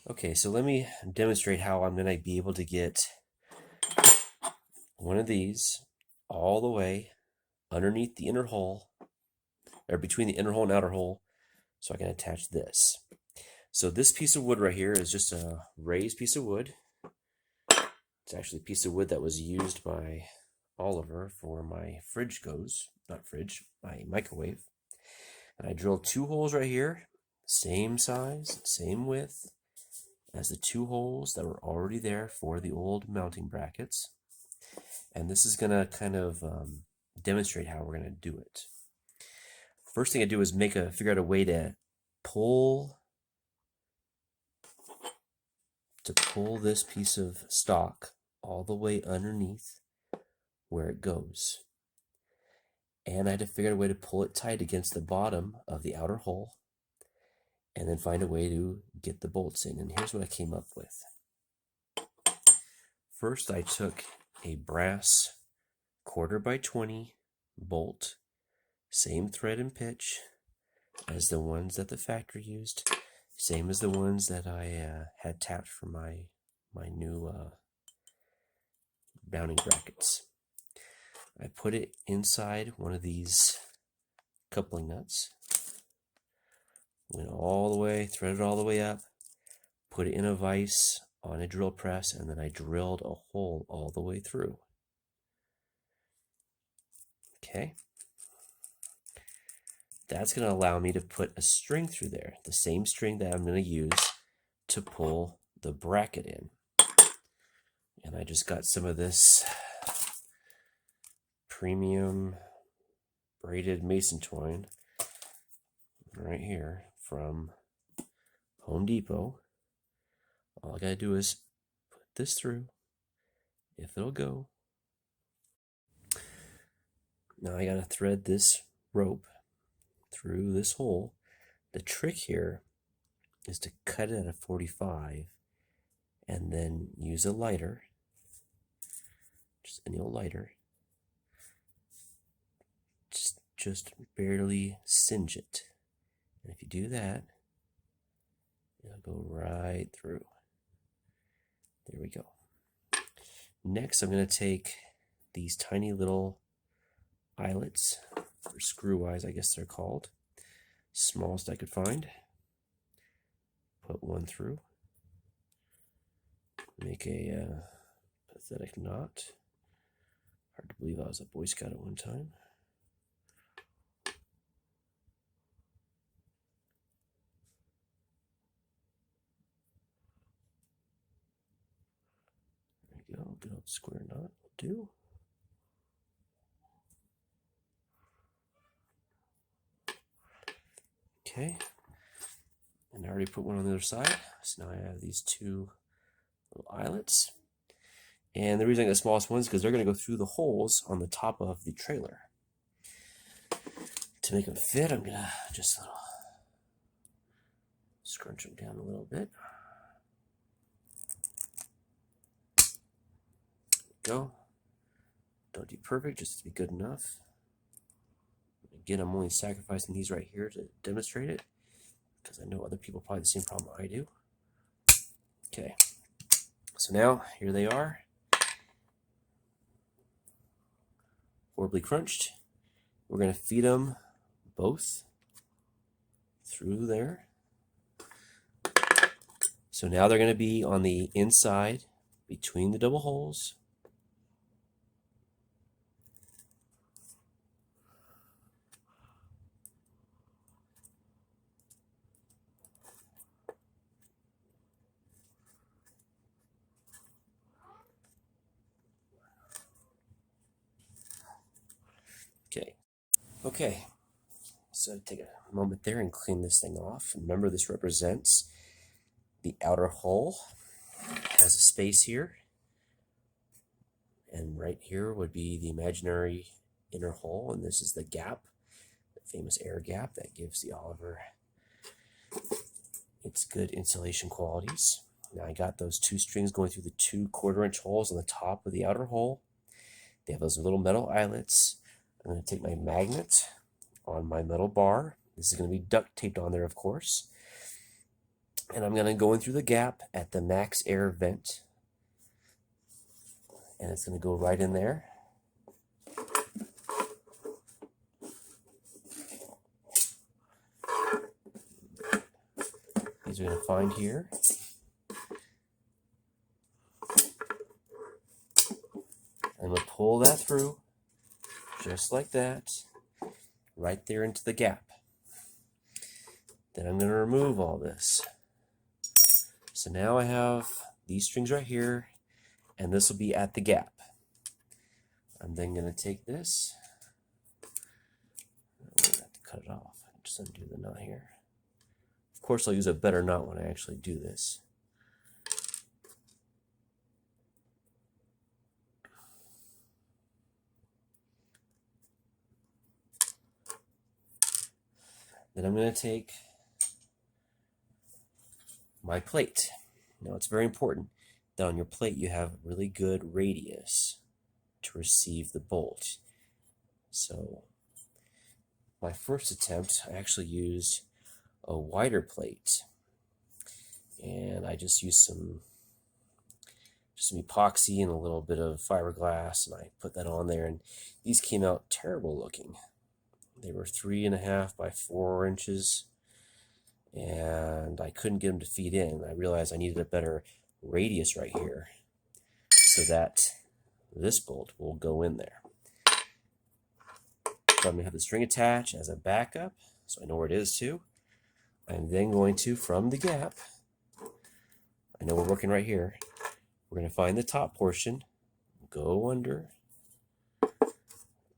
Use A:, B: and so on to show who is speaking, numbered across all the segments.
A: Okay, so let me demonstrate how I'm going to be able to get one of these all the way underneath the inner hole, or between the inner hole and outer hole, so I can attach this. So this piece of wood right here is just a raised piece of wood. It's actually a piece of wood that was used by Oliver for my my microwave. And I drilled 2 holes right here, same size, same width as the 2 holes that were already there for the old mounting brackets. And this is going to kind of demonstrate how we're going to do it. First thing I do is figure out a way to pull this piece of stock all the way underneath where it goes. And I had to figure out a way to pull it tight against the bottom of the outer hole, and then find a way to get the bolts in. And here's what I came up with. First, I took a brass 1/4x20 bolt, same thread and pitch as the ones that the factory used, same as the ones that I had tapped for my new mounting brackets. I put it inside one of these coupling nuts, went all the way, threaded all the way up, put it in a vise on a drill press, and then I drilled a hole all the way through. Okay. That's going to allow me to put a string through there, the same string that I'm going to use to pull the bracket in. And I just got some of this premium braided mason twine right here from Home Depot. All I gotta do is put this through, if it'll go. Now I gotta thread this rope through this hole. The trick here is to cut it at a 45 and then use a lighter, just any old lighter, just barely singe it. And if you do that, it'll go right through. There we go. Next, I'm going to take these tiny little eyelets, or screw eyes, I guess they're called, smallest I could find. Put one through. Make a pathetic knot. Hard to believe I was a Boy Scout at one time. There we go. Good old square knot will do. Okay. And I already put one on the other side. So now I have these 2 little eyelets. And the reason I got the smallest ones is because they're going to go through the holes on the top of the trailer. To make them fit, I'm going to just scrunch them down a little bit. There we go. Don't do perfect, just to be good enough. Again, I'm only sacrificing these right here to demonstrate it, because I know other people probably have the same problem I do. Okay, so now here they are, horribly crunched. We're going to feed them both through there. So now they're going to be on the inside between the double holes. Okay, so take a moment there and clean this thing off. Remember, this represents the outer hole. It has a space here, and right here would be the imaginary inner hole, and this is the gap, the famous air gap that gives the Oliver its good insulation qualities. Now I got those 2 strings going through the 2 1/4-inch holes on the top of the outer hole. They have those little metal eyelets. I'm going to take my magnet on my metal bar. This is going to be duct taped on there, of course. And I'm going to go in through the gap at the max air vent. And it's going to go right in there. These are going to find here. I'm going to pull that through, just like that, right there into the gap. Then I'm going to remove all this. So now I have these strings right here, and this will be at the gap. I'm then going to take this. I'm going to have to cut it off. Just undo the knot here. Of course, I'll use a better knot when I actually do this. Then I'm going to take my plate. Now it's very important that on your plate you have really good radius to receive the bolt. So my first attempt, I actually used a wider plate, and I just used some epoxy and a little bit of fiberglass, and I put that on there, and these came out terrible looking. They were 3.5 by 4 inches, and I couldn't get them to feed in. I realized I needed a better radius right here so that this bolt will go in there. So I'm going to have the string attached as a backup, so I know where it is too. I'm then going to, from the gap, I know we're working right here, we're going to find the top portion, go under,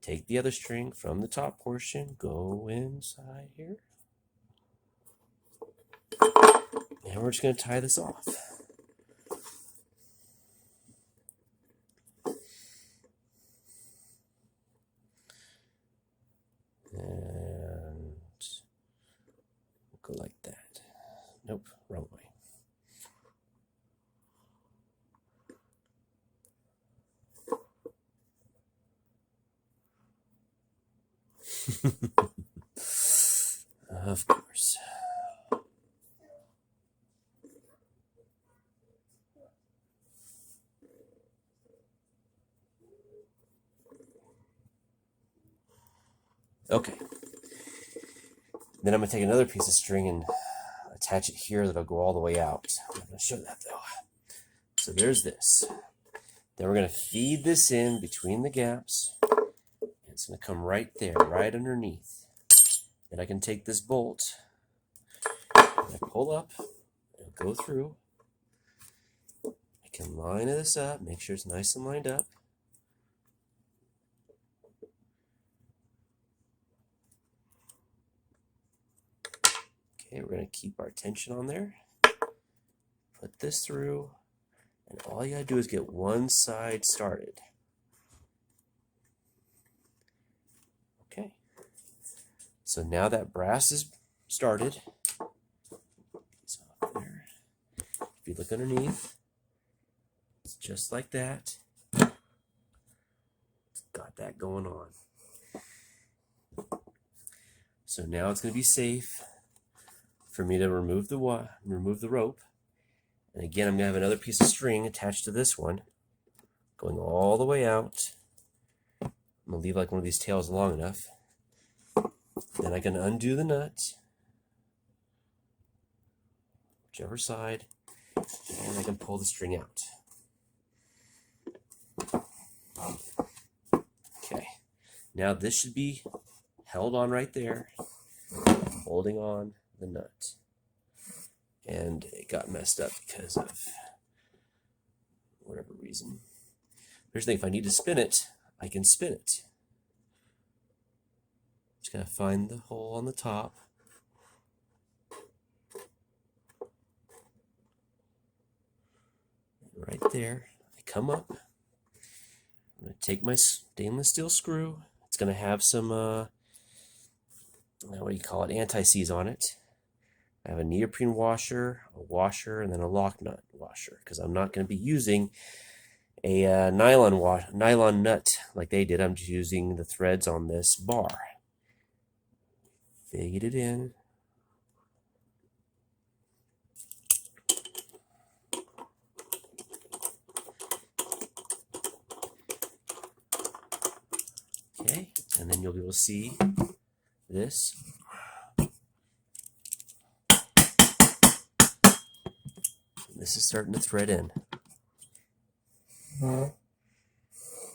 A: take the other string from the top portion, go inside here, and we're just going to tie this off. And go like that. Nope, wrong way. Of course. Okay. Then I'm going to take another piece of string and attach it here that'll go all the way out. I'm not going to show that though. So there's this. Then we're going to feed this in between the gaps. It's going to come right there, right underneath. Then I can take this bolt, and I pull up, it'll go through. I can line this up, make sure it's nice and lined up. Okay, we're going to keep our tension on there. Put this through, and all you got to do is get one side started. Okay. So now that brass is started, it's off there. If you look underneath, it's just like that. It's got that going on. So now it's going to be safe for me to remove the rope. And again, I'm going to have another piece of string attached to this one, going all the way out. I'm going to leave like one of these tails long enough. Then I can undo the nut, whichever side, and I can pull the string out. Okay, now this should be held on right there, holding on the nut. And it got messed up because of whatever reason. Here's the thing, if I need to spin it, I can spin it. Just gotta find the hole on the top. Right there, I come up. I'm gonna take my stainless steel screw. It's gonna have some, what do you call it, anti-seize on it. I have a neoprene washer, a washer, and then a lock nut washer, because I'm not going to be using a nylon nut like they did. I'm just using the threads on this bar. Fade it in. and then you'll be able to see this. This is starting to thread in.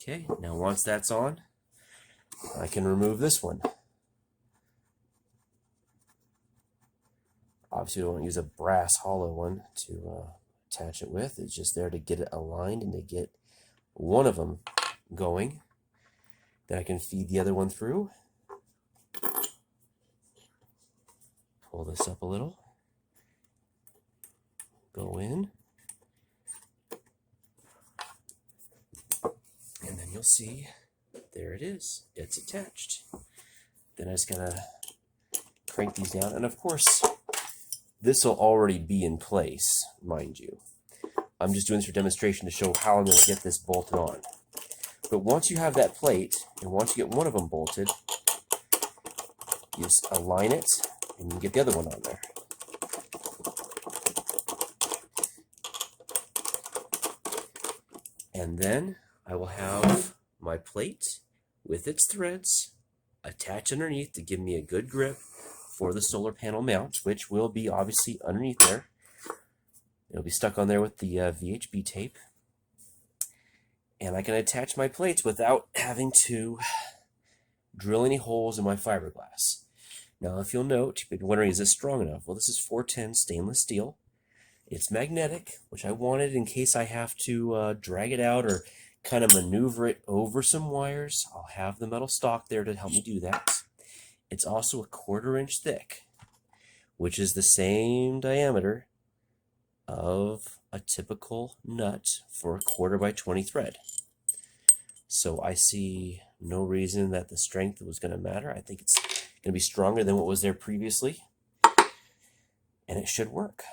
A: Okay, now once that's on, I can remove this one. Obviously, we don't want to use a brass hollow one to attach it with. It's just there to get it aligned and to get one of them going. Then I can feed the other one through. Pull this up a little. Go in. And then you'll see, there it is. It's attached. Then I just gotta crank these down. And of course, this will already be in place, mind you. I'm just doing this for demonstration to show how I'm going to get this bolted on. But once you have that plate, and once you get one of them bolted, you just align it, and you get the other one on there. And then I will have my plate with its threads attached underneath to give me a good grip for the solar panel mount, which will be obviously underneath there. It'll be stuck on there with the VHB tape. And I can attach my plates without having to drill any holes in my fiberglass. Now, if you'll note, you've been wondering, is this strong enough? Well, this is 410 stainless steel. It's magnetic, which I wanted in case I have to drag it out or kind of maneuver it over some wires. I'll have the metal stock there to help me do that. It's also a 1/4 inch thick, which is the same diameter of a typical nut for a 1/4 by 20 thread. So I see no reason that the strength was going to matter. I think it's going to be stronger than what was there previously, and it should work.